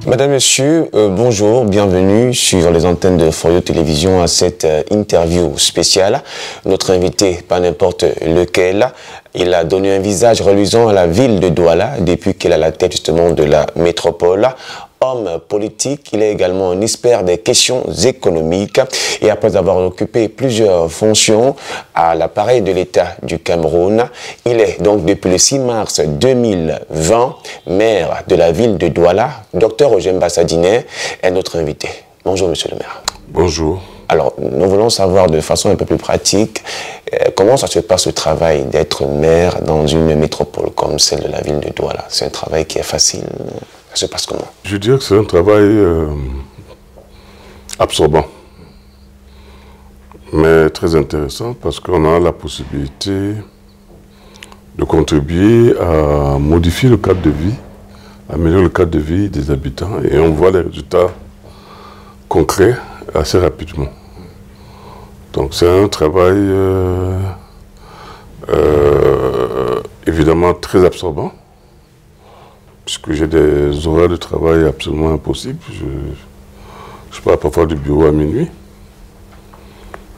Madame, Monsieur, bonjour, bienvenue sur les antennes de Forio Télévision à cette interview spéciale. Notre invité, pas n'importe lequel, il a donné un visage reluisant à la ville de Douala depuis qu'elle a la tête justement de la métropole. Homme politique, il est également un expert des questions économiques et après avoir occupé plusieurs fonctions à l'appareil de l'État du Cameroun, il est donc depuis le 6 mars 2020 maire de la ville de Douala. Docteur Ojemba Sadine est notre invité. Bonjour monsieur le maire. Bonjour. Alors nous voulons savoir de façon un peu plus pratique comment ça se passe le travail d'être maire dans une métropole comme celle de la ville de Douala. C'est un travail qui est facile. Ça se passe comment? Je dirais que c'est un travail absorbant, mais très intéressant parce qu'on a la possibilité de contribuer à modifier le cadre de vie, améliorer le cadre de vie des habitants et on voit les résultats concrets assez rapidement. Donc c'est un travail évidemment très absorbant, puisque j'ai des horaires de travail absolument impossibles. Je pars parfois du bureau à minuit.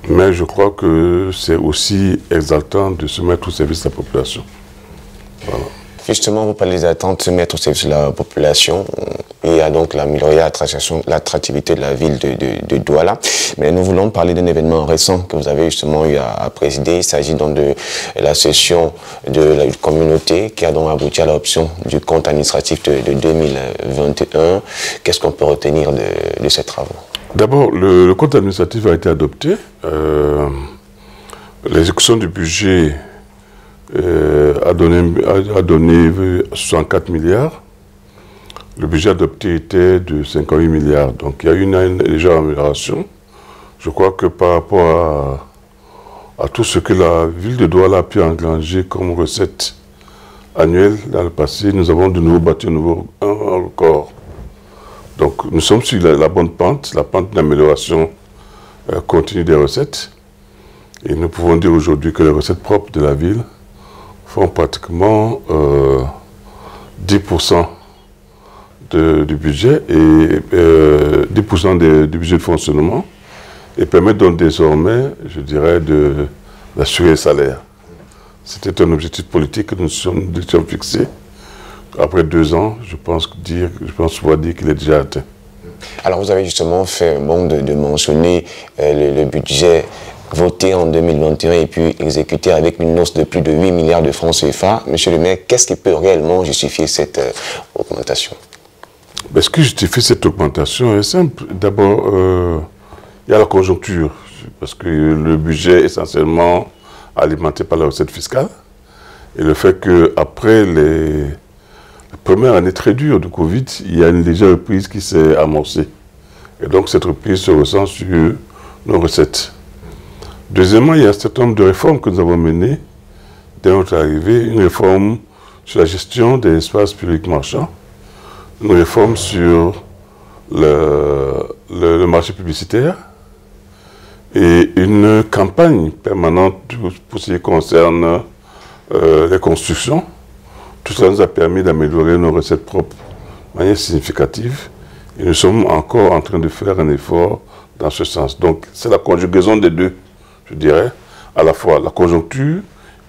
Mais je crois que c'est aussi exaltant de se mettre au service de la population. Voilà. Justement, vous parlez des attentes de se mettre au service de la population. Il y a donc l'améliorer l'attractivité de la ville de Douala. Mais nous voulons parler d'un événement récent que vous avez justement eu à présider. Il s'agit donc de la session de la communauté qui a donc abouti à l'adoption du compte administratif de 2021. Qu'est-ce qu'on peut retenir de ces travaux? D'abord, le compte administratif a été adopté. L'exécution du budget a donné 64 milliards. Le budget adopté était de 58 milliards. Donc il y a eu une légère amélioration. Je crois que par rapport à tout ce que la ville de Douala a pu engranger comme recette annuelle dans le passé, nous avons de nouveau battu un record. Donc nous sommes sur la bonne pente, la pente d'amélioration continue des recettes. Et nous pouvons dire aujourd'hui que les recettes propres de la ville font pratiquement 10% du budget et 10% du budget de fonctionnement et permettent donc désormais, je dirais, d'assurer les salaires. C'était un objectif politique que nous étions fixés. Après 2 ans, je pense pouvoir dire qu'il est déjà atteint. Alors vous avez justement fait bon de mentionner le budget voté en 2021 et puis exécuté avec une hausse de plus de 8 milliards de francs CFA. Monsieur le maire, qu'est-ce qui peut réellement justifier cette augmentation? Ben, ce qui justifie cette augmentation est simple. D'abord, il y a la conjoncture, parce que le budget est essentiellement alimenté par la recette fiscale. Et le fait qu'après la première année très dure de Covid, il y a une légère reprise qui s'est amorcée. Et donc cette reprise se ressent sur nos recettes. Deuxièmement, il y a un certain nombre de réformes que nous avons menées dès notre arrivée. Une réforme sur la gestion des espaces publics marchands, une réforme sur le marché publicitaire et une campagne permanente pour ce qui concerne les constructions. Tout cela nous a permis d'améliorer nos recettes propres de manière significative et nous sommes encore en train de faire un effort dans ce sens. Donc c'est la conjugaison des deux, je dirais, à la fois la conjoncture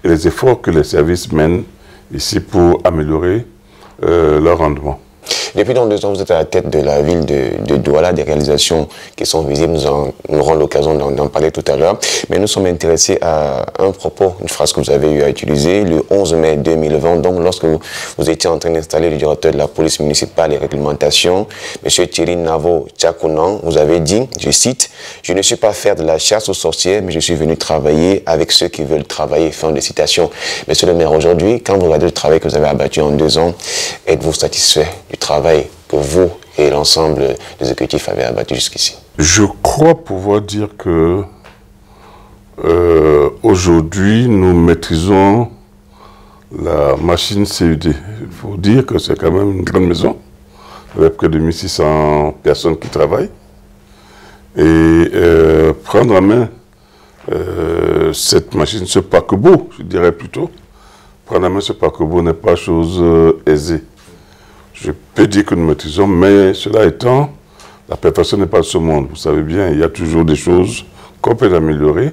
et les efforts que les services mènent ici pour améliorer leur rendement. Depuis donc 2 ans, vous êtes à la tête de la ville de Douala, des réalisations qui sont visibles, nous aurons l'occasion d'en parler tout à l'heure. Mais nous sommes intéressés à un propos, une phrase que vous avez eu à utiliser le 11 mai 2020, donc lorsque vous étiez en train d'installer le directeur de la police municipale et réglementation, M. Thierry Navo Tchakounan, vous avez dit, je cite, « Je ne suis pas faire de la chasse aux sorcières, mais je suis venu travailler avec ceux qui veulent travailler », fin de citation. Monsieur le maire, aujourd'hui, quand vous regardez le travail que vous avez abattu en 2 ans, êtes-vous satisfait du travail que vous et l'ensemble des exécutifs avaient abattu jusqu'ici? Je crois pouvoir dire que aujourd'hui, nous maîtrisons la machine CED. Il faut dire que c'est quand même une grande maison, avec près de 1600 personnes qui travaillent. Et prendre en main cette machine, ce paquebot, je dirais plutôt, prendre en main ce paquebot n'est pas chose aisée. Je peux dire que nous maîtrisons, mais cela étant, la perfection n'est pas ce monde. Vous savez bien, il y a toujours des choses qu'on peut améliorer.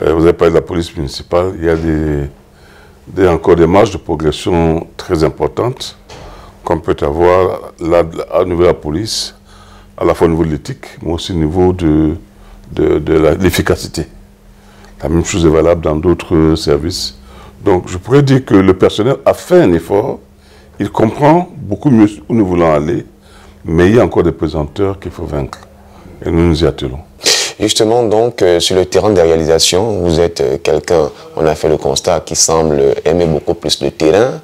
Vous avez parlé de la police municipale, il y a encore des marges de progression très importantes qu'on peut avoir là, au niveau de la police, à la fois au niveau de l'éthique, mais aussi au niveau de l'efficacité. La même chose est valable dans d'autres services. Donc je pourrais dire que le personnel a fait un effort, il comprend beaucoup mieux où nous voulons aller, mais il y a encore des pesanteurs qu'il faut vaincre. Et nous nous y attelons. Justement, donc, sur le terrain de réalisation, vous êtes quelqu'un, on a fait le constat, qui semble aimer beaucoup plus le terrain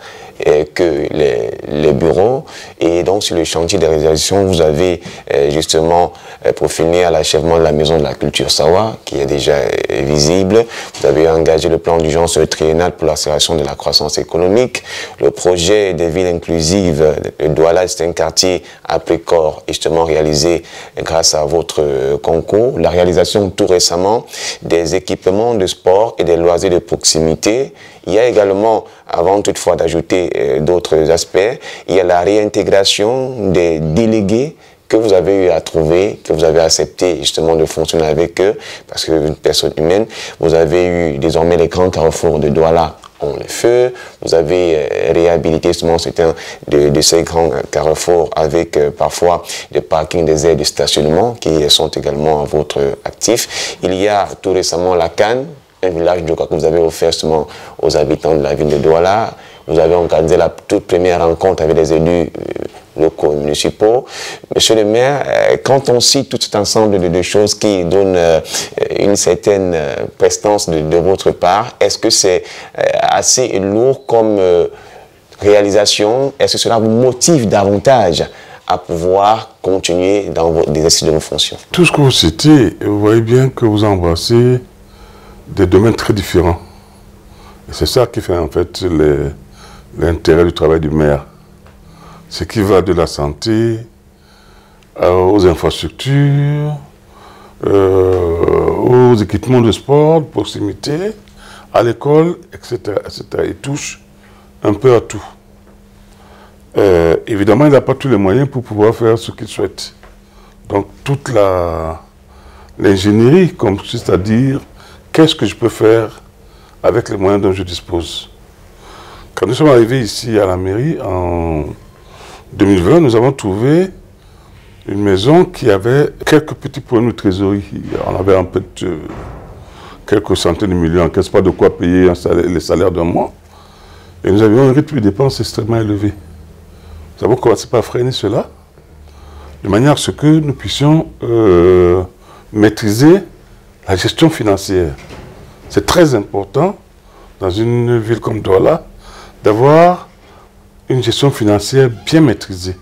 que les bureaux. Et donc, sur le chantier de réalisation, vous avez justement peaufiné à l'achèvement de la maison de la culture Sawa, qui est déjà visible. Vous avez engagé le plan d'urgence triennal pour l'accélération de la croissance économique. Le projet des villes inclusives de Douala, c'est un quartier à Précor, justement réalisé grâce à votre concours. La réalisation tout récemment des équipements de sport et des loisirs de proximité. Il y a également, avant toutefois d'ajouter d'autres aspects, il y a la réintégration des délégués que vous avez eu à trouver, que vous avez accepté justement de fonctionner avec eux, parce que une personne humaine, vous avez eu désormais les grands carrefours de Douala ont le feu, vous avez réhabilité justement certains de ces grands carrefours avec parfois des parkings, des aires de stationnement qui sont également à votre actif. Il y a tout récemment la Cannes, un village que vous avez offert justement aux habitants de la ville de Douala. Vous avez organisé la toute première rencontre avec les élus locaux municipaux. Monsieur le maire, quand on cite tout cet ensemble de choses qui donnent une certaine prestance de votre part, est-ce que c'est assez lourd comme réalisation? Est-ce que cela vous motive davantage à pouvoir continuer dans l'exercice de vos fonctions? Tout ce que vous citez, vous voyez bien que vous embrassez des domaines très différents. Et c'est ça qui fait en fait l'intérêt du travail du maire. Ce qui va de la santé aux infrastructures, aux équipements de sport, de proximité, à l'école, etc., etc. Il touche un peu à tout. Évidemment, il n'a pas tous les moyens pour pouvoir faire ce qu'il souhaite. Donc toute l'ingénierie consiste à dire qu'est-ce que je peux faire avec les moyens dont je dispose. Quand nous sommes arrivés ici à la mairie en 2020, nous avons trouvé une maison qui avait quelques petits problèmes de trésorerie. On avait en fait quelques centaines de millions en caisse, pas de quoi payer les salaires d'un mois. Et nous avions un rythme de dépenses extrêmement élevé. Nous avons commencé par freiner cela, de manière à ce que nous puissions maîtriser la gestion financière. C'est très important dans une ville comme Douala d'avoir une gestion financière bien maîtrisée.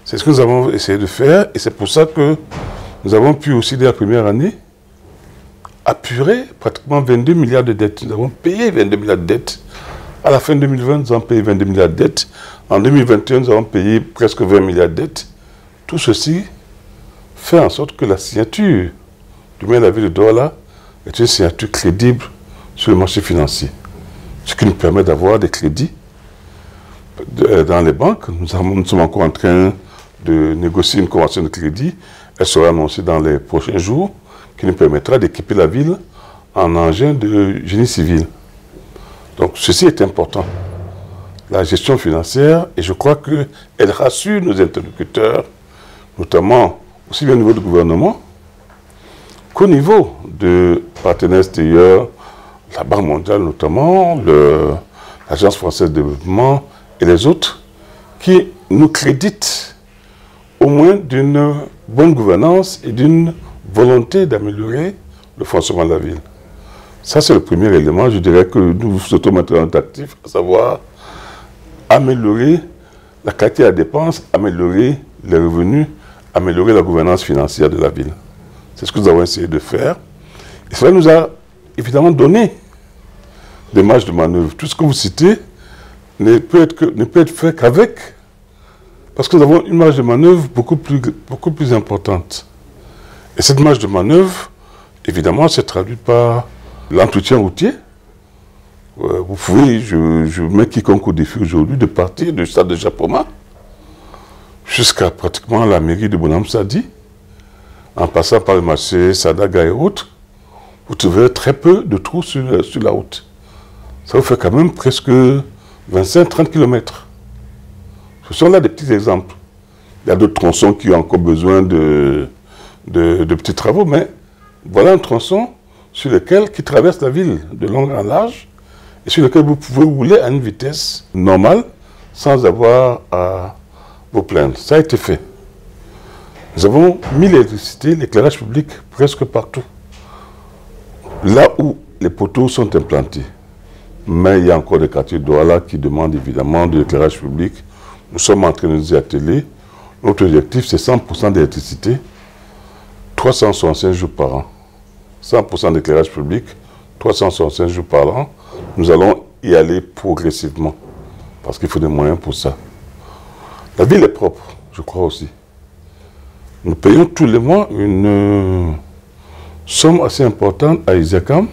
C'est ce que nous avons essayé de faire et c'est pour ça que nous avons pu aussi, dès la première année, apurer pratiquement 22 milliards de dettes. Nous avons payé 22 milliards de dettes. À la fin 2020, nous avons payé 22 milliards de dettes. En 2021, nous avons payé presque 20 milliards de dettes. Tout ceci fait en sorte que la signature du maire de la ville de Douala est une signature crédible sur le marché financier. Ce qui nous permet d'avoir des crédits dans les banques. Nous sommes encore en train de négocier une convention de crédit. Elle sera annoncée dans les prochains jours, qui nous permettra d'équiper la ville en engins de génie civil. Donc ceci est important. La gestion financière, et je crois qu'elle rassure nos interlocuteurs, notamment aussi bien au niveau du gouvernement qu'au niveau de partenaires extérieurs, la Banque mondiale notamment, l'Agence française de développement et les autres, qui nous créditent au moins d'une bonne gouvernance et d'une volonté d'améliorer le fonctionnement de la ville. Ça, c'est le premier élément. Je dirais que nous sommes maintenant actifs, à savoir améliorer la qualité de la dépense, améliorer les revenus, améliorer la gouvernance financière de la ville. C'est ce que nous avons essayé de faire. Et cela nous a évidemment donné des marges de manœuvre. Tout ce que vous citez ne peut être fait qu'avec, parce que nous avons une marge de manœuvre beaucoup plus importante. Et cette marge de manœuvre, évidemment, se traduit par l'entretien routier. Vous pouvez, je mets quiconque au défi aujourd'hui de partir du stade de Japoma jusqu'à pratiquement la mairie de Bonham Sadi, en passant par le marché Sadaga et autres, vous trouverez très peu de trous sur la route. Ça vous fait quand même presque 25-30 km. Ce sont là des petits exemples. Il y a d'autres tronçons qui ont encore besoin de petits travaux, mais voilà un tronçon sur lequel, qui traverse la ville de long en large, et sur lequel vous pouvez rouler à une vitesse normale, sans avoir à vous plaindre. Ça a été fait. Nous avons mis l'électricité, l'éclairage public presque partout. Là où les poteaux sont implantés. Mais il y a encore des quartiers de Douala qui demandent évidemment de l'éclairage public. Nous sommes en train de nous y atteler. Notre objectif, c'est 100% d'électricité, 365 jours par an. 100% d'éclairage public, 365 jours par an. Nous allons y aller progressivement. Parce qu'il faut des moyens pour ça. La ville est propre, je crois aussi. Nous payons tous les mois une somme assez importante à Isakam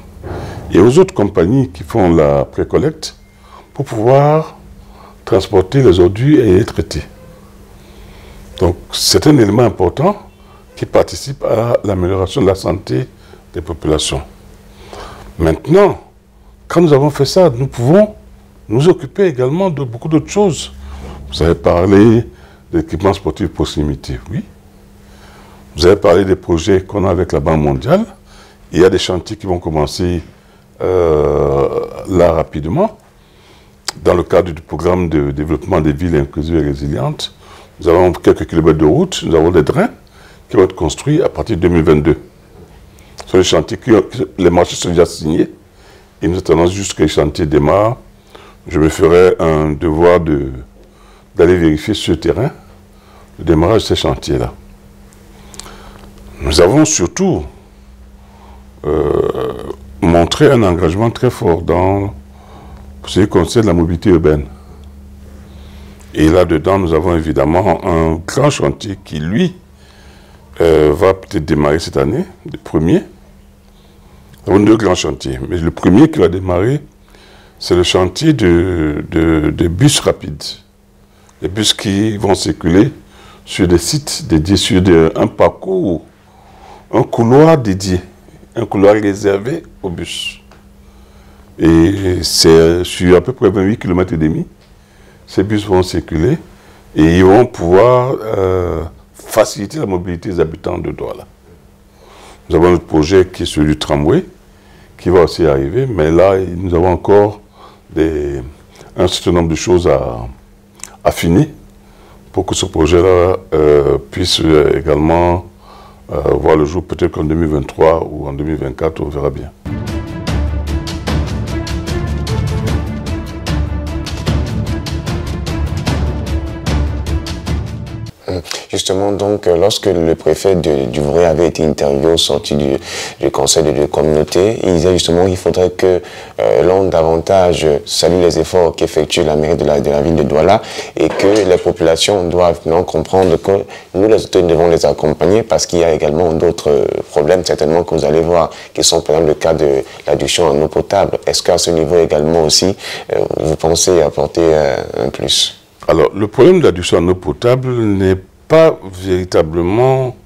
et aux autres compagnies qui font la précollecte pour pouvoir transporter les ordures et les traiter. Donc c'est un élément important qui participe à l'amélioration de la santé des populations. Maintenant, quand nous avons fait ça, nous pouvons nous occuper également de beaucoup d'autres choses. Vous avez parlé d'équipements sportifs proximité, oui. Vous avez parlé des projets qu'on a avec la Banque mondiale. Il y a des chantiers qui vont commencer là rapidement. Dans le cadre du programme de développement des villes inclusives et résilientes, nous avons quelques kilomètres de route, nous avons des drains qui vont être construits à partir de 2022. Ce sont des chantiers les marchés sont déjà signés. Et nous attendons juste que les chantiers démarrent. Je me ferai un devoir d'aller vérifier sur le terrain le démarrage de ces chantiers-là. Nous avons surtout montré un engagement très fort dans ce qui concerne la mobilité urbaine. Et là-dedans, nous avons évidemment un grand chantier qui, lui, va peut-être démarrer cette année, le premier. Nous avons deux grands chantiers. Mais le premier qui va démarrer, c'est le chantier de bus rapides. Les bus qui vont circuler sur des sites dédiés, sur un parcours, un couloir dédié, un couloir réservé aux bus. Et c'est sur à peu près 28 km et demi. Ces bus vont circuler et ils vont pouvoir faciliter la mobilité des habitants de Douala. Nous avons notre projet qui est celui du tramway, qui va aussi arriver, mais là, nous avons encore un certain nombre de choses à affiner pour que ce projet-là puisse également voir le jour peut-être qu'en 2023 ou en 2024, on verra bien. Justement, donc, lorsque le préfet du Vouré avait été interviewé au sorti du conseil de communauté, il disait justement qu'il faudrait que l'on davantage salue les efforts qu'effectue la mairie de la ville de Douala et que les populations doivent non comprendre que nous, les autorités, devons les accompagner parce qu'il y a également d'autres problèmes, certainement, que vous allez voir, qui sont par exemple le cas de l'adduction en eau potable. Est-ce qu'à ce niveau également aussi, vous pensez apporter un plus? Alors, le problème de l'adduction en eau potable n'est pas véritablement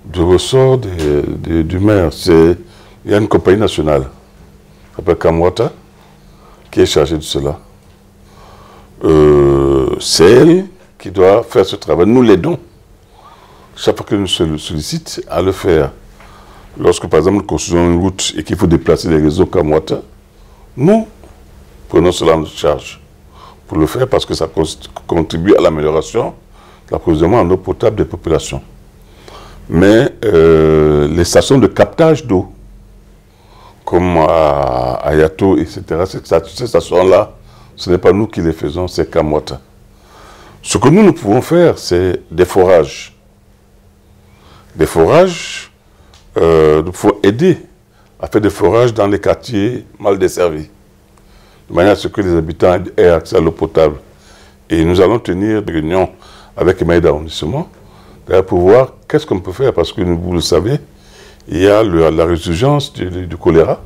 de ressort du maire. Il y a une compagnie nationale, qui s'appelle Kamwata, qui est chargée de cela. C'est elle qui doit faire ce travail. Nous l'aidons. Chaque fois que nous sollicite à le faire. Lorsque, par exemple, nous construisons une route et qu'il faut déplacer les réseaux Kamwata, nous prenons cela en charge pour le faire parce que ça contribue à l'amélioration de l'approvisionnement en eau potable des populations. Mais les stations de captage d'eau, comme à Yato, etc., ces stations-là, ce n'est pas nous qui les faisons, c'est Kamwata. Ce que nous pouvons faire, c'est des forages. Des forages, nous pouvons aider à faire des forages dans les quartiers mal desservis, de manière à ce que les habitants aient accès à l'eau potable. Et nous allons tenir des réunions avec les maires d'arrondissement pour voir qu'est-ce qu'on peut faire, parce que vous le savez, il y a la résurgence du choléra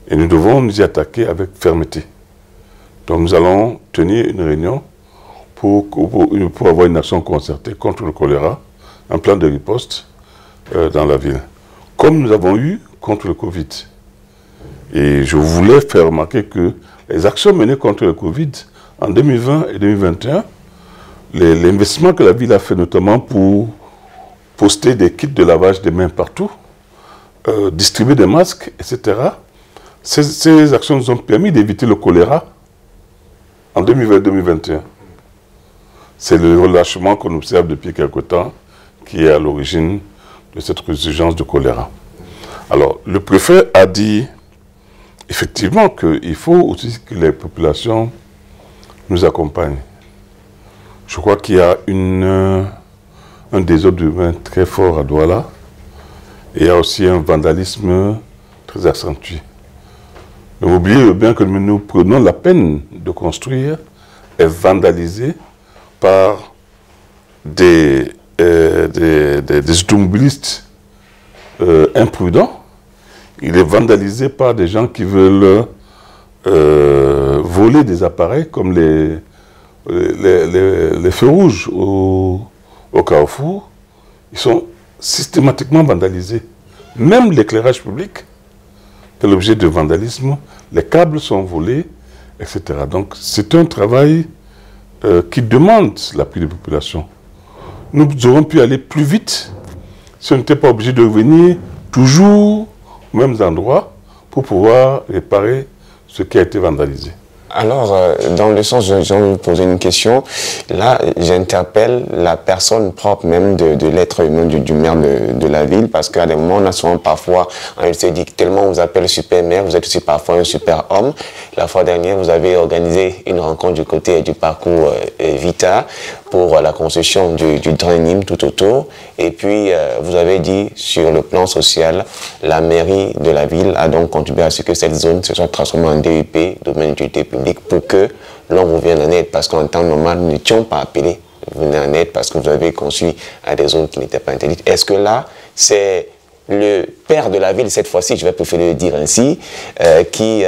et nous devons nous y attaquer avec fermeté. Donc nous allons tenir une réunion pour avoir une action concertée contre le choléra, un plan de riposte dans la ville, comme nous avons eu contre le Covid. Et je voulais faire remarquer que les actions menées contre le Covid en 2020 et 2021, l'investissement que la ville a fait notamment pour poster des kits de lavage des mains partout, distribuer des masques, etc., ces actions nous ont permis d'éviter le choléra en 2020-2021. C'est le relâchement qu'on observe depuis quelque temps qui est à l'origine de cette résurgence de choléra. Alors, le préfet a dit effectivement qu'il faut aussi que les populations nous accompagnent. Je crois qu'il y a un désordre humain très fort à Douala et il y a aussi un vandalisme très accentué. Ne oubliez bien que nous prenons la peine de construire et vandaliser par des automobilistes imprudents. Il est vandalisé par des gens qui veulent voler des appareils comme les feux rouges au Carrefour. Ils sont systématiquement vandalisés. Même l'éclairage public fait l'objet de vandalisme. Les câbles sont volés, etc. Donc c'est un travail qui demande l'appui des populations. Nous aurions pu aller plus vite si on n'était pas obligé de revenir toujours aux mêmes endroits pour pouvoir réparer ce qui a été vandalisé. Alors, dans le sens, j'ai envie de vous poser une question. Là, j'interpelle la personne propre même de l'être humain du maire de la ville, parce qu'à des moments, on a souvent parfois, on se dit que tellement on vous appelle super maire, vous êtes aussi parfois un super homme. La fois dernière, vous avez organisé une rencontre du côté du parcours Vita pour la construction du drain Nîmes tout autour. Et puis, vous avez dit, sur le plan social, la mairie de la ville a donc contribué à ce que cette zone se soit transformée en DUP, domaine d'utilité publique, pour que l'on vous vienne en aide, parce qu'en temps normal, nous n'étions pas appelés venir en aide parce que vous avez construit à des zones qui n'étaient pas interdites. Est-ce que là, c'est le père de la ville, cette fois-ci, je vais préférer le dire ainsi, qui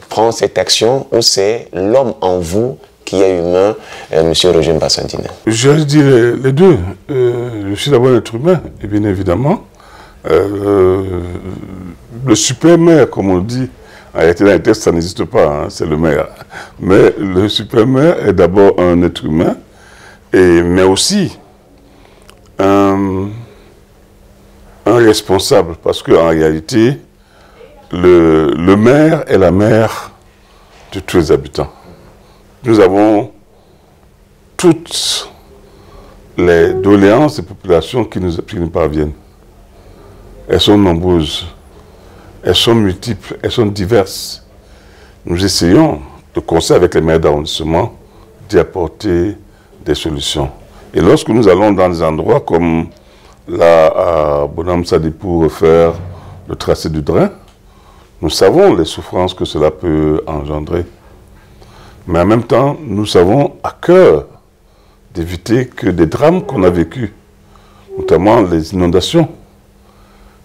prend cette action, ou c'est l'homme en vous qui est humain, M. Roger Bassandine? Je dirais les deux. Je suis d'abord un être humain, et bien évidemment, le super maire, comme on dit, en réalité, dans les textes, ça n'existe pas, hein, c'est le maire. Mais le super maire est d'abord un être humain, mais aussi un responsable, parce qu'en réalité, le maire est la mère de tous les habitants. Nous avons toutes les doléances des populations qui nous parviennent. Elles sont nombreuses. Elles sont multiples, elles sont diverses. Nous essayons, de concert avec les maires d'arrondissement, d'y apporter des solutions. Et lorsque nous allons dans des endroits comme là à Bonham-Sadi pour refaire le tracé du drain, nous savons les souffrances que cela peut engendrer. Mais en même temps, nous savons à cœur d'éviter que des drames qu'on a vécus, notamment les inondations,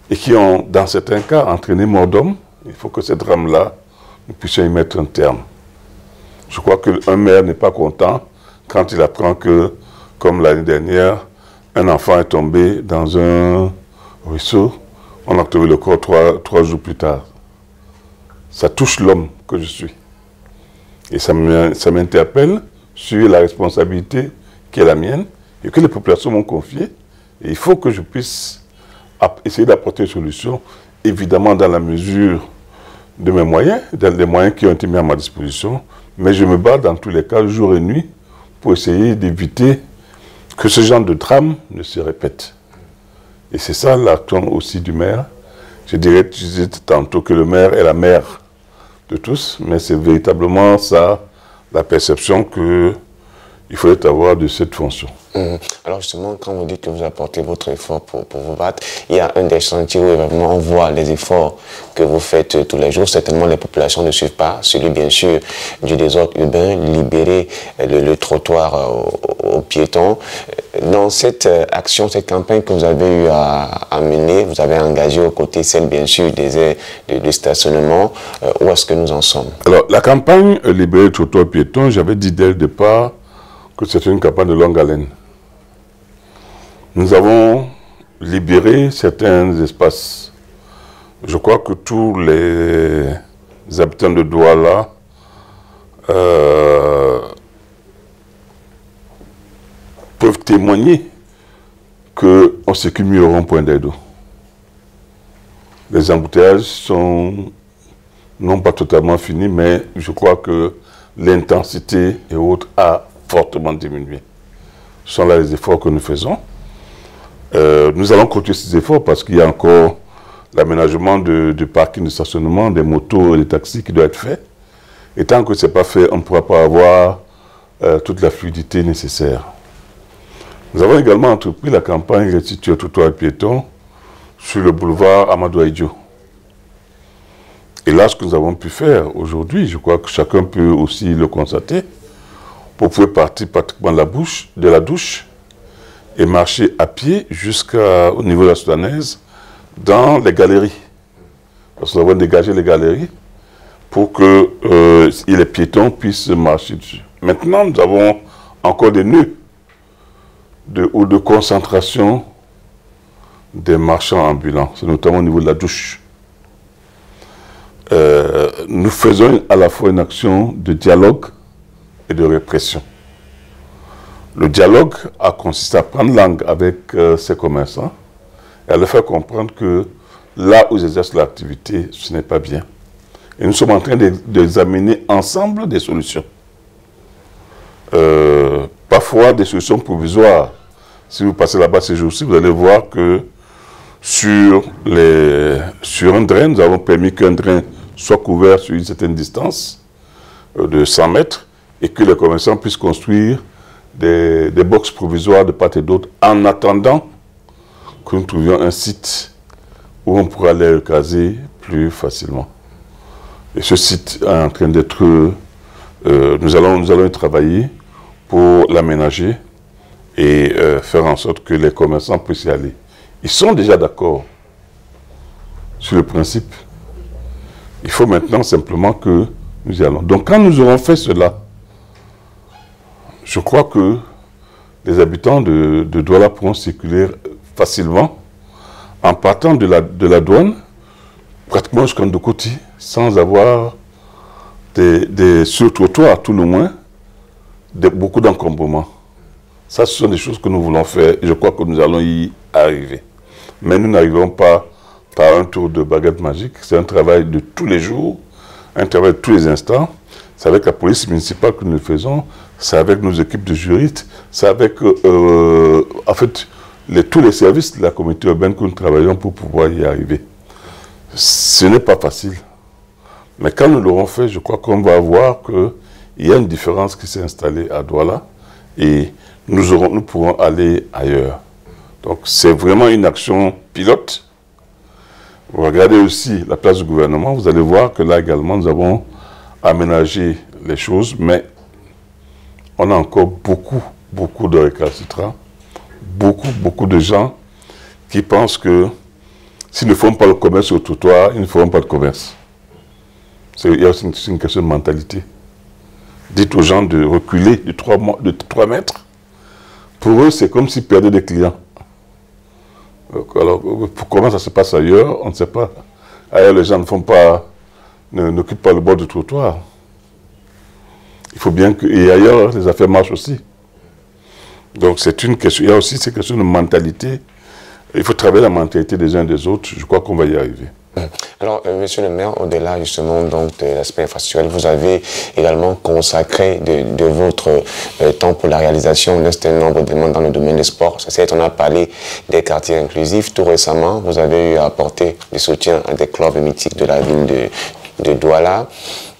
et qui ont, dans certains cas, entraîné mort d'homme, il faut que ces drames-là, nous puissions y mettre un terme. Je crois qu'un maire n'est pas content quand il apprend que, comme l'année dernière, un enfant est tombé dans un ruisseau, on a retrouvé le corps trois jours plus tard. Ça touche l'homme que je suis. Et ça m'interpelle sur la responsabilité qui est la mienne et que les populations m'ont confiée. Et il faut que je puisse essayer d'apporter une solution, évidemment dans la mesure de mes moyens, dans les moyens qui ont été mis à ma disposition, mais je me bats dans tous les cas, jour et nuit, pour essayer d'éviter que ce genre de drame ne se répète. Et c'est ça l'action aussi du maire. Je disais tantôt que le maire est la mère de tous, mais c'est véritablement ça, la perception qu'il faudrait avoir de cette fonction. Alors justement, quand vous dites que vous apportez votre effort pour vous battre, il y a un des chantiers où vraiment on voit les efforts que vous faites tous les jours. Certainement, les populations ne suivent pas. Celui, bien sûr, du désordre urbain, libérer le trottoir aux piétons. Dans cette action, cette campagne que vous avez eu à mener, vous avez engagé aux côtés celle, bien sûr, des aires de stationnement. Où est-ce que nous en sommes? Alors, la campagne libérer le trottoir piéton, j'avais dit dès le départ que c'est une campagne de longue haleine. Nous avons libéré certains espaces. Je crois que tous les habitants de Douala peuvent témoigner qu'on s'occupe mieux au rond-point d'Edo. Les embouteillages sont non pas totalement finis, mais je crois que l'intensité et autres a fortement diminué. Ce sont là les efforts que nous faisons. Nous allons continuer ces efforts parce qu'il y a encore l'aménagement du parking de stationnement, des motos et des taxis qui doit être fait. Et tant que ce n'est pas fait, on ne pourra pas avoir toute la fluidité nécessaire. Nous avons également entrepris la campagne Restituer trottoir piéton sur le boulevard Amadou Ahidjo. Et là, ce que nous avons pu faire aujourd'hui, je crois que chacun peut aussi le constater, pour pouvoir partir pratiquement de la douche et marcher à pied jusqu'au niveau de la Soudanaise dans les galeries. Parce que nous avons dégagé les galeries pour que les piétons puissent marcher dessus. Maintenant, nous avons encore des nœuds de concentration des marchands ambulants, c'est notamment au niveau de la douche. Nous faisons à la fois une action de dialogue et de répression. Le dialogue a consisté à prendre langue avec ces commerçants et à leur faire comprendre que là où ils exercent l'activité, ce n'est pas bien. Et nous sommes en train d'examiner ensemble des solutions. Parfois des solutions provisoires. Si vous passez là-bas ces jours-ci, vous allez voir que sur un drain, nous avons permis qu'un drain soit couvert sur une certaine distance de 100 mètres et que les commerçants puissent construire des boxes provisoires de part et d'autre en attendant que nous trouvions un site où on pourra les caser plus facilement. Et ce site est en train d'être... nous allons y travailler pour l'aménager et faire en sorte que les commerçants puissent y aller. Ils sont déjà d'accord sur le principe. Il faut maintenant simplement que nous y allons. Donc quand nous aurons fait cela, je crois que les habitants de Douala pourront circuler facilement en partant de la douane, pratiquement jusqu'à Ndokoti, sans avoir sur le trottoir à tout le moins, beaucoup d'encombrements. Ça, ce sont des choses que nous voulons faire et je crois que nous allons y arriver. Mais nous n'arriverons pas par un tour de baguette magique. C'est un travail de tous les jours, un travail de tous les instants. C'est avec la police municipale que nous le faisons, c'est avec nos équipes de juristes, c'est avec en fait, tous les services de la communauté urbaine que nous travaillons pour pouvoir y arriver. Ce n'est pas facile. Mais quand nous l'aurons fait, je crois qu'on va voir qu'il y a une différence qui s'est installée à Douala et nous pourrons aller ailleurs. Donc c'est vraiment une action pilote. Vous regardez aussi la place du gouvernement, vous allez voir que là également nous avons aménagé les choses, mais on a encore beaucoup de récalcitrants, beaucoup de gens qui pensent que s'ils ne font pas le commerce au trottoir, ils ne feront pas de commerce. Il y a aussi une question de mentalité. Dites aux gens de reculer de 3 mètres. Pour eux, c'est comme s'ils perdaient des clients. Alors, comment ça se passe ailleurs, on ne sait pas. Ailleurs, les gens n'occupent pas le bord du trottoir. Il faut bien que... Et ailleurs, les affaires marchent aussi. Donc, c'est une question... Il y a aussi ces questions de mentalité. Il faut travailler la mentalité des uns et des autres. Je crois qu'on va y arriver. Alors, monsieur le maire, au-delà justement donc de l'aspect infrastructurel, vous avez également consacré de votre temps pour la réalisation d'un certain nombre de demandes dans le domaine des sports. On a parlé des quartiers inclusifs. Tout récemment, vous avez eu à apporter du soutien à des clubs mythiques de la ville de Douala.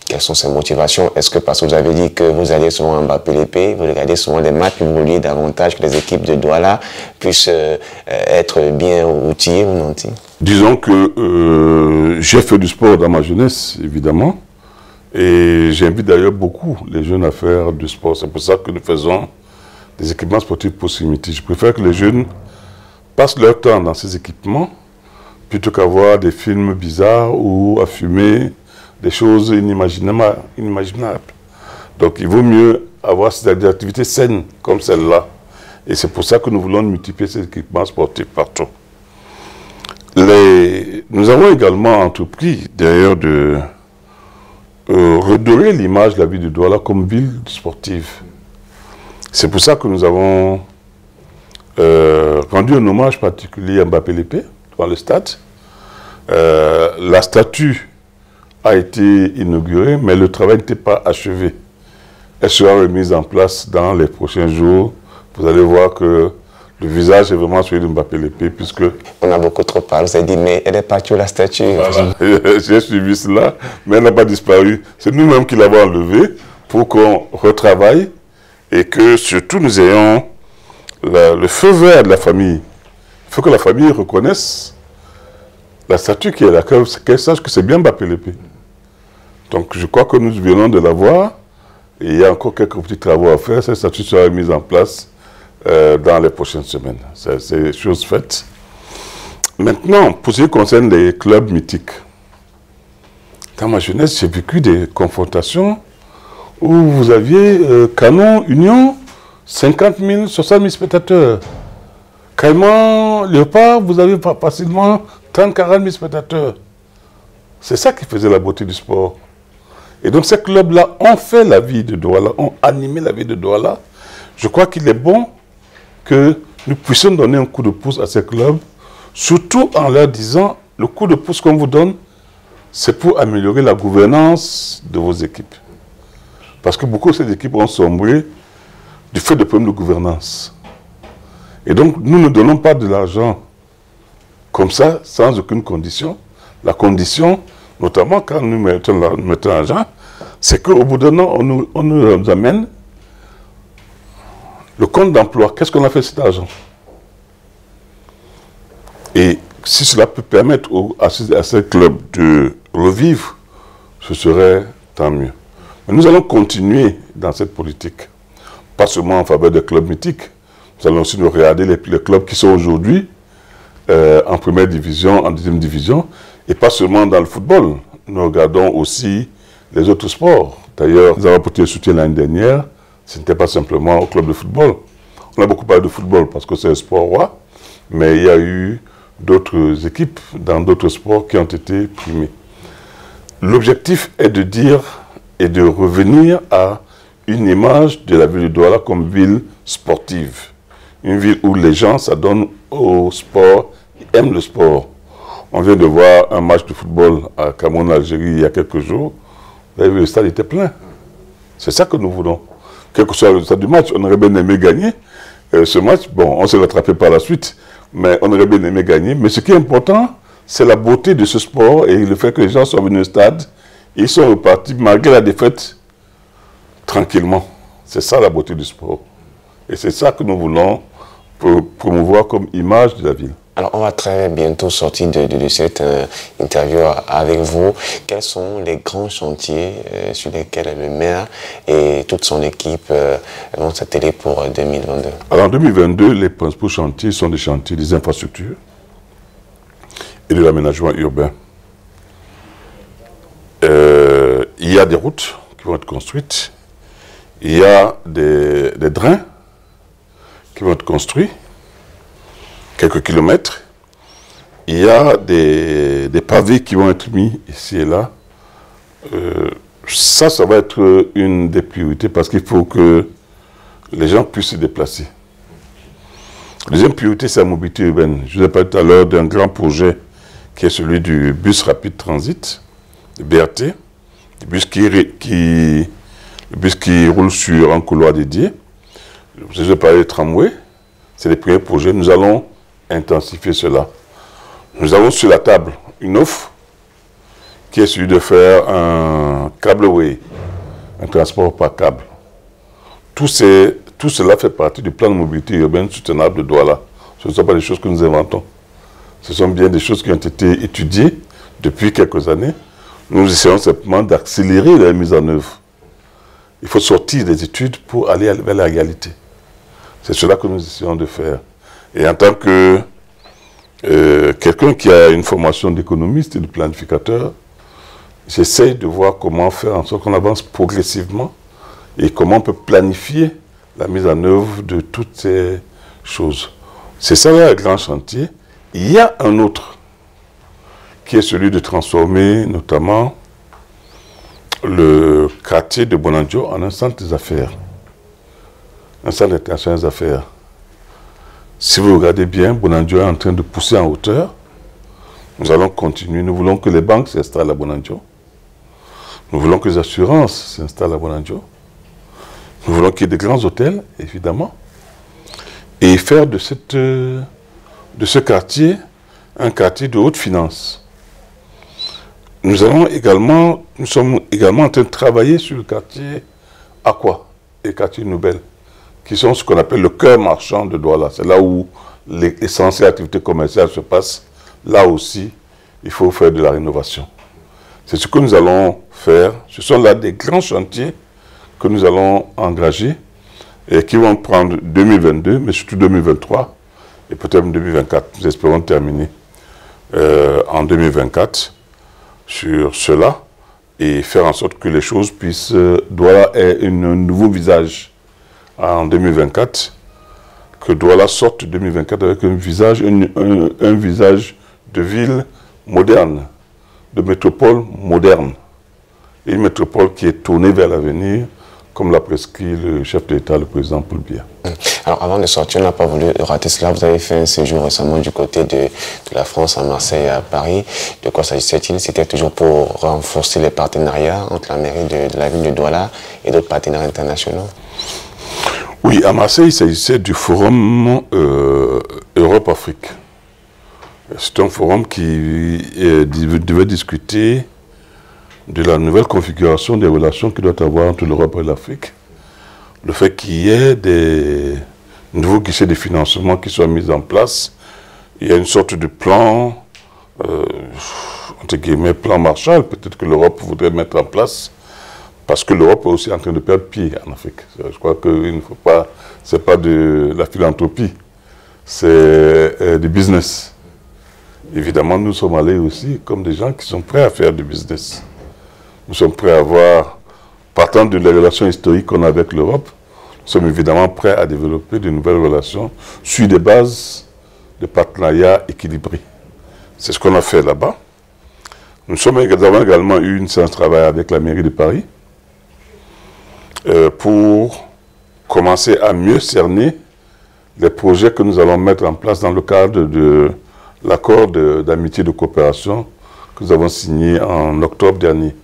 Quelles sont ces motivations? Est-ce que parce que vous avez dit que vous allez souvent en Mbappé, vous regardez souvent les matchs, vous vouliez davantage que les équipes de Douala puissent être bien outillées ou nantis? Disons que j'ai fait du sport dans ma jeunesse, évidemment, et j'invite d'ailleurs beaucoup les jeunes à faire du sport. C'est pour ça que nous faisons des équipements sportifs proximité. Je préfère que les jeunes passent leur temps dans ces équipements plutôt qu'à voir des films bizarres ou à fumer des choses inimaginables. Donc il vaut mieux avoir des activités saines comme celle-là. Et c'est pour ça que nous voulons multiplier ces équipements sportifs partout. Nous avons également entrepris, d'ailleurs, de redorer l'image de la ville de Douala comme ville sportive. C'est pour ça que nous avons rendu un hommage particulier à Mbappé Lépé, dans le stade. La statue a été inaugurée, mais le travail n'était pas achevé. Elle sera remise en place dans les prochains jours. Vous allez voir que le visage est vraiment celui de Mbappé Lépé, puisque... On a beaucoup trop parlé, on s'est dit, mais elle est partie où la statue? Voilà. J'ai suivi cela, mais elle n'a pas disparu. C'est nous-mêmes qui l'avons enlevée pour qu'on retravaille et que surtout nous ayons le feu vert de la famille. Il faut que la famille reconnaisse la statue qui est là, qu'elle sache que c'est bien Mbappé Lépé. Donc je crois que nous venons de la voir et il y a encore quelques petits travaux à faire. Cette statue sera mise en place dans les prochaines semaines. C'est chose faite. Maintenant, pour ce qui concerne les clubs mythiques, dans ma jeunesse, j'ai vécu des confrontations où vous aviez Canon, Union, 50 000, 60 000 spectateurs. Caïman, Léopard, vous avez facilement 30, 40 000 spectateurs. C'est ça qui faisait la beauté du sport. Et donc ces clubs-là ont fait la vie de Douala, ont animé la vie de Douala. Je crois qu'il est bon que nous puissions donner un coup de pouce à ces clubs, surtout en leur disant, le coup de pouce qu'on vous donne, c'est pour améliorer la gouvernance de vos équipes. Parce que beaucoup de ces équipes ont sombré du fait de problèmes de gouvernance. Et donc, nous ne donnons pas de l'argent comme ça, sans aucune condition. La condition, notamment quand nous mettons l'argent, c'est qu'au bout d'un an, on nous amène le compte d'emploi. Qu'est-ce qu'on a fait de cet argent? Et si cela peut permettre à ces clubs de revivre, ce serait tant mieux. Mais nous allons continuer dans cette politique. Pas seulement en faveur des clubs mythiques. Nous allons aussi nous regarder les clubs qui sont aujourd'hui en première division, en deuxième division, et pas seulement dans le football. Nous regardons aussi les autres sports. D'ailleurs, nous avons apporté le soutien l'année dernière. Ce n'était pas simplement au club de football. On a beaucoup parlé de football parce que c'est un sport roi, mais il y a eu d'autres équipes dans d'autres sports qui ont été primées. L'objectif est de dire et de revenir à une image de la ville de Douala comme ville sportive. Une ville où les gens s'adonnent au sport, ils aiment le sport. On vient de voir un match de football à Cameroun-Algérie il y a quelques jours. Vous avez vu, le stade était plein. C'est ça que nous voulons. Quel que soit le résultat du match, on aurait bien aimé gagner. Ce match, bon, on s'est rattrapé par la suite, mais on aurait bien aimé gagner. Mais ce qui est important, c'est la beauté de ce sport et le fait que les gens sont venus au stade et ils sont repartis malgré la défaite tranquillement. C'est ça la beauté du sport. Et c'est ça que nous voulons promouvoir comme image de la ville. Alors, on va très bientôt sortir de cette interview avec vous. Quels sont les grands chantiers sur lesquels le maire et toute son équipe vont s'atteler pour 2022? Alors, en 2022, les principaux chantiers sont des chantiers des infrastructures et de l'aménagement urbain. Il y a des routes qui vont être construites. Il y a des drains qui vont être construits, quelques kilomètres. Il y a des pavés qui vont être mis ici et là. Ça va être une des priorités parce qu'il faut que les gens puissent se déplacer. La deuxième priorité, c'est la mobilité urbaine. Je vous ai parlé tout à l'heure d'un grand projet qui est celui du bus rapide transit, le BRT, le bus qui roule sur un couloir dédié. Je vous ai parlé de tramway. C'est les premiers projets. Nous allons intensifier cela. Nous avons sur la table une offre qui est celui de faire un câbleway, un transport par câble. Tout cela fait partie du plan de mobilité urbaine soutenable de Douala. Ce ne sont pas des choses que nous inventons. Ce sont bien des choses qui ont été étudiées depuis quelques années. Nous essayons simplement d'accélérer la mise en œuvre. Il faut sortir des études pour aller vers la réalité. C'est cela que nous essayons de faire. Et en tant que quelqu'un qui a une formation d'économiste et de planificateur, j'essaye de voir comment faire en sorte qu'on avance progressivement et comment on peut planifier la mise en œuvre de toutes ces choses. C'est ça là, le grand chantier. Il y a un autre qui est celui de transformer notamment le quartier de Bonanjo en un centre des affaires, un centre international des affaires. Si vous regardez bien, Bonanjo est en train de pousser en hauteur. Nous allons continuer. Nous voulons que les banques s'installent à Bonanjo. Nous voulons que les assurances s'installent à Bonanjo. Nous voulons qu'il y ait de grands hôtels, évidemment. Et faire de ce quartier un quartier de haute finance. Nous sommes également en train de travailler sur le quartier Aqua et le quartier Nouvelle, qui sont ce qu'on appelle le cœur marchand de Douala. C'est là où l'essentiel activité commerciale se passe. Là aussi, il faut faire de la rénovation. C'est ce que nous allons faire. Ce sont là des grands chantiers que nous allons engager et qui vont prendre 2022, mais surtout 2023 et peut-être 2024. Nous espérons terminer en 2024 sur cela et faire en sorte que les choses puissent... Douala ait un nouveau visage en 2024, que Douala sorte 2024 avec un visage de ville moderne, de métropole moderne, et une métropole qui est tournée vers l'avenir, comme l'a prescrit le chef de l'État, le président Paul Biya. Alors avant de sortir, on n'a pas voulu rater cela. Vous avez fait un séjour récemment du côté de la France, à Marseille et à Paris. De quoi s'agissait-il? C'était toujours pour renforcer les partenariats entre la mairie de la ville de Douala et d'autres partenaires internationaux? Oui, à Marseille, il s'agissait du forum Europe-Afrique. C'est un forum qui devait discuter de la nouvelle configuration des relations qu'il doit avoir entre l'Europe et l'Afrique. Le fait qu'il y ait des nouveaux guichets de financement qui soient mis en place. Il y a une sorte de plan, entre guillemets, plan Marshall, peut-être que l'Europe voudrait mettre en place, parce que l'Europe est aussi en train de perdre pied en Afrique. Je crois qu'il ne faut pas, c'est pas de la philanthropie, c'est du business. Évidemment, nous sommes allés aussi comme des gens qui sont prêts à faire du business. Nous sommes prêts à avoir, partant de les relations historiques qu'on a avec l'Europe, nous sommes évidemment prêts à développer de nouvelles relations sur des bases de partenariat équilibrés. C'est ce qu'on a fait là-bas. Nous avons également eu une séance de travail avec la mairie de Paris pour commencer à mieux cerner les projets que nous allons mettre en place dans le cadre de l'accord d'amitié et de coopération que nous avons signé en octobre dernier.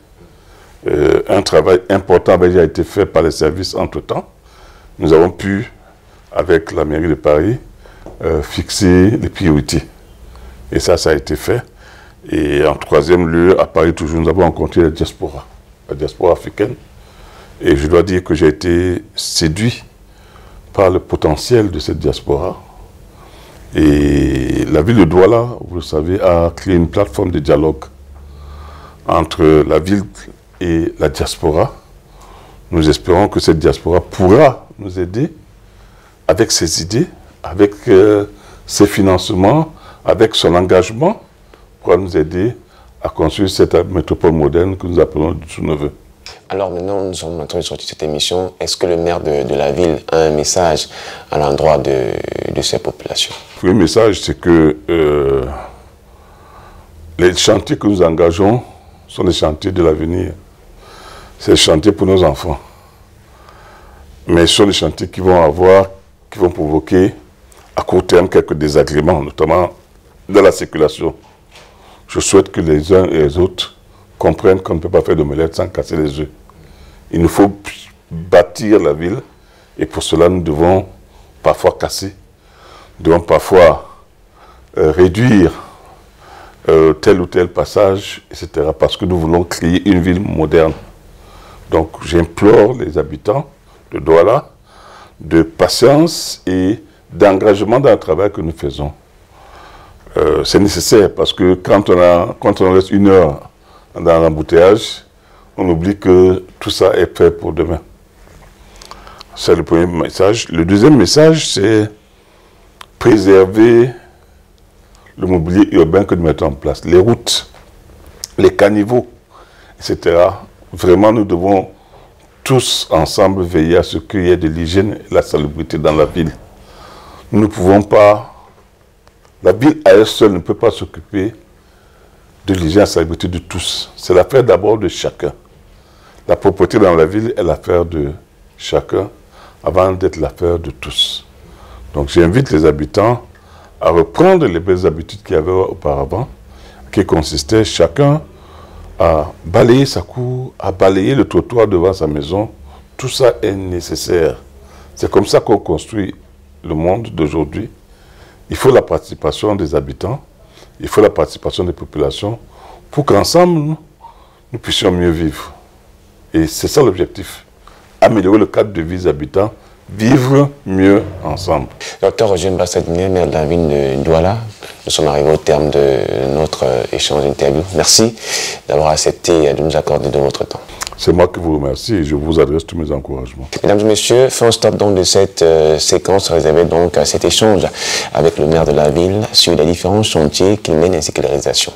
Un travail important avait déjà été fait par les services entre-temps. Nous avons pu, avec la mairie de Paris, fixer les priorités. Et ça a été fait. Et en troisième lieu, à Paris toujours, nous avons rencontré la diaspora africaine. Et je dois dire que j'ai été séduit par le potentiel de cette diaspora. Et la ville de Douala, vous le savez, a créé une plateforme de dialogue entre la ville et la diaspora. Nous espérons que cette diaspora pourra nous aider avec ses idées, avec ses financements, avec son engagement, pourra nous aider à construire cette métropole moderne que nous appelons sous nos voeux. Alors maintenant, nous sommes en train de sortir cette émission. Est-ce que le maire de la ville a un message à l'endroit de ces populations? Le premier message, c'est que les chantiers que nous engageons sont des chantiers de l'avenir. C'est des chantiers pour nos enfants. Mais ce sont des chantiers qui vont provoquer à court terme quelques désagréments, notamment dans la circulation. Je souhaite que les uns et les autres comprennent qu'on ne peut pas faire d'omelette sans casser les œufs. Il nous faut bâtir la ville et pour cela nous devons parfois casser, nous devons parfois réduire tel ou tel passage, etc. parce que nous voulons créer une ville moderne. Donc j'implore les habitants de Douala de patience et d'engagement dans le travail que nous faisons. C'est nécessaire parce que quand on reste une heure dans l'embouteillage, on oublie que tout ça est fait pour demain. C'est le premier message. Le deuxième message, c'est préserver le mobilier urbain que nous mettons en place. Les routes, les caniveaux, etc. Vraiment, nous devons tous ensemble veiller à ce qu'il y ait de l'hygiène et de la salubrité dans la ville. Nous ne pouvons pas, la ville à elle seule ne peut pas s'occuper de l'hygiène et de la salubrité de tous. C'est l'affaire d'abord de chacun. La propreté dans la ville est l'affaire de chacun avant d'être l'affaire de tous. Donc j'invite les habitants à reprendre les belles habitudes qu'il y avait auparavant, qui consistaient chacun à balayer sa cour, à balayer le trottoir devant sa maison. Tout ça est nécessaire. C'est comme ça qu'on construit le monde d'aujourd'hui. Il faut la participation des habitants, il faut la participation des populations pour qu'ensemble, nous puissions mieux vivre. Et c'est ça l'objectif. Améliorer le cadre de vie des habitants, vivre mieux ensemble. Docteur Roger Mbassa-Diné, maire de la ville de Douala, nous sommes arrivés au terme de notre échange d'interview. Merci d'avoir accepté de nous accorder de votre temps. C'est moi qui vous remercie et je vous adresse tous mes encouragements. Mesdames et messieurs, fin stop donc de cette séquence réservée donc à cet échange avec le maire de la ville sur les différents chantiers qu'il mène ainsi que les réalisations.